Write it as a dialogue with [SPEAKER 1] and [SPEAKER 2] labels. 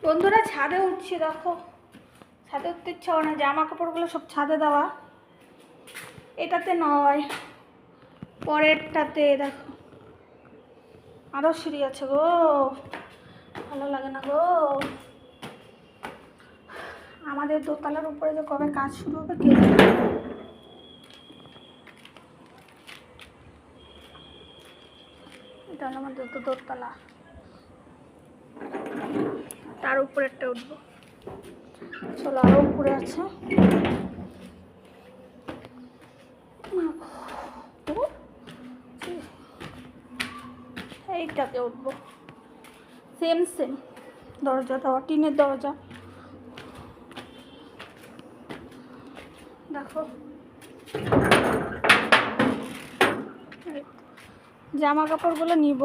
[SPEAKER 1] বন্ধুরা ছাদে উঠছি, দেখো ছাদে উঠতে ইচ্ছা হয় না, জামা কাপড়গুলো সব ছাদে দেওয়া, এটাতে নয় পরেরটাতে। দেখো আরও সিঁড়ি আছে গো, ভালো লাগে না গো। আমাদের দোতলার উপরে যে কবে কাজ শুরু হবে কে জানে। এটা হলো আমাদের দোতলা, তার উপরে একটা উঠবো। চলো আরও উপরে আছে, এইটাতে উঠবো। সেম সেম দরজা দেওয়া, টিনের দরজা। দেখো জামা কাপড়গুলো নিব।